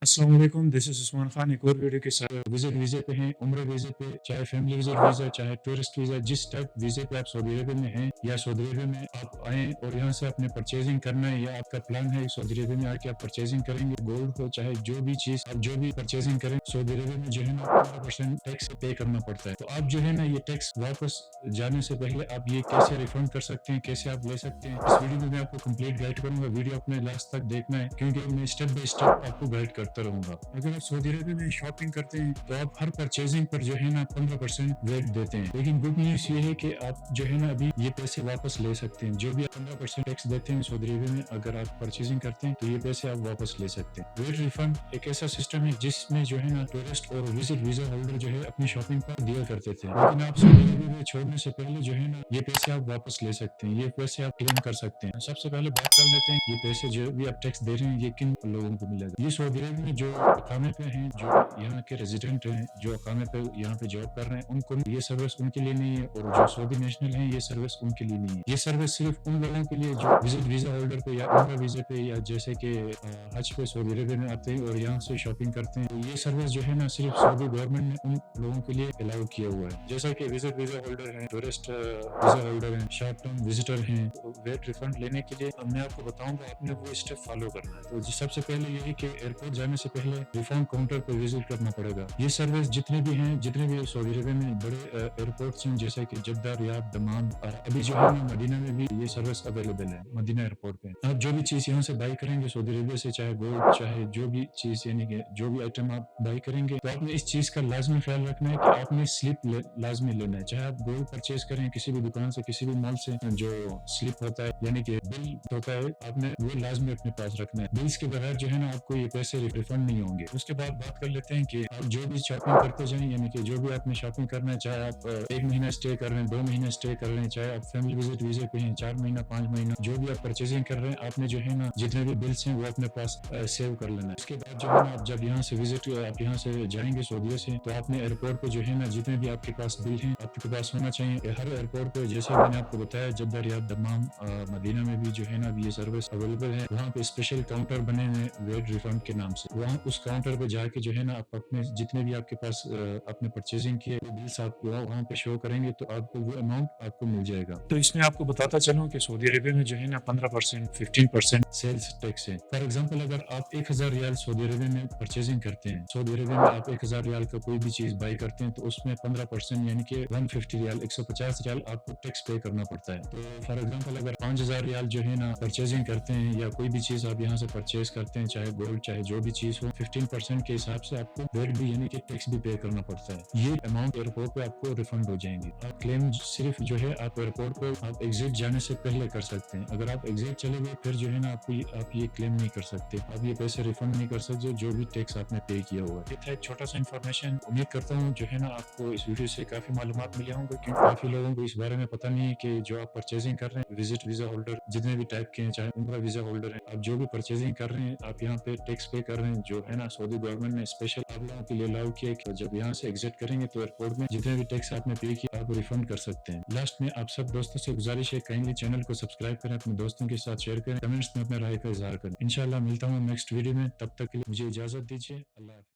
अस्सलाम वालेकुम, this is Usman Khan एक और वीडियो के साथ विज़िट वीज़े पे हैं, उम्रा वीज़े पे, चाहे फैमिली विज़िट वीज़ा, चाहे टूरिस्ट वीज़ा, जिस टाइप वीज़े पे आप सऊदी अरबिया में हैं या सऊदी अरबिया में आप आएँ और यहाँ से अपने परचेज़िंग करना है या आपका प्लान है सऊदी अरबिया में आके आप परचेज़िंग करेंगे, गोल्ड हो चाहे जो भी चीज़ आप जो भी परचेज़िंग करें, सऊदी अरबिया में जो है ना 15% टैक्स पे करना पड़ता है। तो आप जो है ना ये टैक्स वापस जाने से पहले आप ये कैसे रिफंड कर सकते हैं, कैसे आप ले सकते हैं, इस वीडियो में मैं आपको कंप्लीट गाइड करूँगा। वीडियो अपने लास्ट तक देखना है क्योंकि मैं स्टेप बाय स्टेप आपको गाइड करता रहूँगा। अगर आप सऊदी अरबिया में शॉपिंग करते हैं तो आप हर परचेजिंग पर जो है ना 15% वेट देते हैं, लेकिन गुड न्यूज़ ये है कि आप जो है ना अभी ये पैसे वापस ले सकते हैं। जो भी आप 15% टैक्स देते हैं सऊदी अरबिया में, अगर आप परचेजिंग करते हैं तो ये पैसे आप वापस ले सकते हैं। वेट रिफंड एक ऐसा सिस्टम है जिसमें जो है ना टूरिस्ट और विजिट वीजा होल्डर जो है अपनी शॉपिंग पर दिया करते थे, लेकिन आप सऊदी अरबिया में छोड़ने से पहले जो है ना ये पैसे आप वापस ले सकते हैं, ये पैसे आप क्लेम कर सकते हैं। सबसे पहले बात कर लेते हैं ये पैसे जो भी आप टैक्स दे रहे हैं ये किन लोगों को मिलेगा। ये सऊदी अरबिया में जो अकामे पे हैं, जो यहाँ के रेजिडेंट हैं, जो अकामे पे यहाँ पे जॉब कर रहे हैं, उनको ये सर्विस उनके लिए नहीं है, और जो सऊदी नेशनल हैं ये सर्विस उनके लिए नहीं है। ये सर्विस सिर्फ उन लोगों के लिए जो विजिट वीजा होल्डर पे या उम्रा वीजा पे या जैसे कि हज पे सऊदी अरबिया में आते हैं और यहाँ से शॉपिंग करते हैं, तो ये सर्विस जो है ना सिर्फ सऊदी गवर्नमेंट ने उन लोगों के लिए अलाउ किया हुआ है। जैसा कि विजिट वीजा होल्डर हैं, टूरिस्ट वीजा होल्डर हैं, शॉर्ट टर्म विजिटर हैं, वेट रिफंड लेने के लिए मैं आपको बताऊंगा आपने वो स्टेप फॉलो करना है। तो सबसे पहले ये है कि एयरपोर्ट जाने से पहले रिफंड काउंटर पर विजिट करना पड़ेगा। ये सर्विस जितने भी हैं, जितने भी सऊदी अरबिया में बड़े एयरपोर्ट्स हैं जैसे कि जद्दा, रियाद, दमाम, और अभी जो है ना मदीना में भी ये सर्विस अवेलेबल है। मदीना एयरपोर्ट पे आप जो भी चीज़ यहाँ से बाई करेंगे सऊदी अरबिया से, चाहे गोल्ड चाहे जो भी चीज़, यानी कि जो भी आइटम आप बाई करेंगे, तो आपने इस चीज़ का लाजमी ख्याल रखना है कि आपने स्लिप लाजमी लेना है। चाहे आप गोल्ड परचेज करें किसी भी दुकान से, किसी भी मॉल से, जो स्लिप होता है यानी कि बिल होता है, आपने वो लाजमी अपने पास रखना है। बिल्स के बगैर जो है ना आपको ये पैसे रिफंड नहीं होंगे। उसके बाद बात कर लेते हैं कि आप जो भी शॉपिंग करते जाएं, यानी कि जो भी आपने शॉपिंग करना है, चाहे आप 1 महीना स्टे कर रहे हैं, 2 महीने स्टे कर रहे हैं, चाहे आप फैमिली विजिट वीजे पे हैं, 4 महीना 5 महीना, जो भी आप परचेजिंग कर रहे हैं, आपने जो है ना जितने भी बिल्स हैं वो अपने पास सेव कर लेना है। उसके बाद जो है ना आप जब यहाँ से विजिट आप यहाँ से जाएंगे सऊदीया से, तो आपने एयरपोर्ट पे जो है ना जितने भी आपके पास बिल हैं आपके पास होना चाहिए। हर एयरपोर्ट पे जैसे मैंने आपको बताया जद्दा, रियाद, दमाम, मदीना में भी जो है ना अभी ये सर्विस अवेलेबल है। वहाँ पे स्पेशल काउंटर बने हुए वेट रिफंड के नाम से, वहाँ उस काउंटर पे जाके जो है ना आप अपने जितने भी आपके पास आपने परचेजिंग किए वो बिल्स आप वहाँ पे शो करेंगे तो आपको वो अमाउंट आपको मिल जाएगा। तो इसमें आपको बताता चलूँ कि सऊदी अरबिया में जो है ना 15% 15% सेल्स टैक्स है। फॉर एग्जाम्पल अगर आप 1000 रियाल सऊदी अरबिया में परचेजिंग करते हैं, सऊदी अरबिया में आप 1000 रियाल का कोई भी चीज बाई करते हैं, तो उसमें 15% यानी कि 150 रियाल 150 रियाल आपको टैक्स पे करना पड़ता है। तो फॉर एग्जाम्पल अगर 5000 रियाल जो है ना परचेजिंग करते हैं या कोई भी चीज आप यहाँ से परचेज करते हैं, चाहे गोल्ड चाहे जो भी चीज हो, 15% के हिसाब से आपको वेट भी यानी कि टैक्स भी पे करना पड़ता है। ये अमाउंट एयरपोर्ट पे आपको रिफंड हो जाएंगे। आप क्लेम सिर्फ जो है आप एयरपोर्ट पे आप एग्जिट जाने से पहले कर सकते हैं। अगर आप एग्जिट चले गए फिर जो है ना आप ये क्लेम नहीं कर सकते, आप ये पैसे रिफंड नहीं कर सकते जो भी टैक्स आपने पे किया हुआ है। ये था एक छोटा सा इन्फॉर्मेशन। उम्मीद करता हूँ जो है ना आपको इस वीडियो से काफी मालूमात मिले होंगे, क्योंकि काफी लोगों को इस बारे में पता नहीं है कि जो आप परचेजिंग कर रहे हैं, विजिट वीजा होल्डर जितने भी टाइप के हैं, चाहे उम्रा वीजा होल्डर है, आप जो भी परचेजिंग कर रहे हैं आप यहाँ पे टैक्स पे कर रहे हैं। जो है ना सऊदी गवर्नमेंट ने स्पेशल आप लोगों के लिए अलाउ किया कि जब यहाँ से एग्जिट करेंगे तो एयरपोर्ट में जितने भी टैक्स आपने पे किया आप रिफंड कर सकते हैं। लास्ट में आप सब दोस्तों से गुजारिश है काइंडली चैनल को सब्सक्राइब करें, अपने दोस्तों के साथ शेयर करें, कमेंट्स में अपने राय का इजहार करें। इंशाल्लाह मिलता हूँ नेक्स्ट वीडियो में, तब तक के लिए मुझे इजाजत दीजिए। अल्लाह।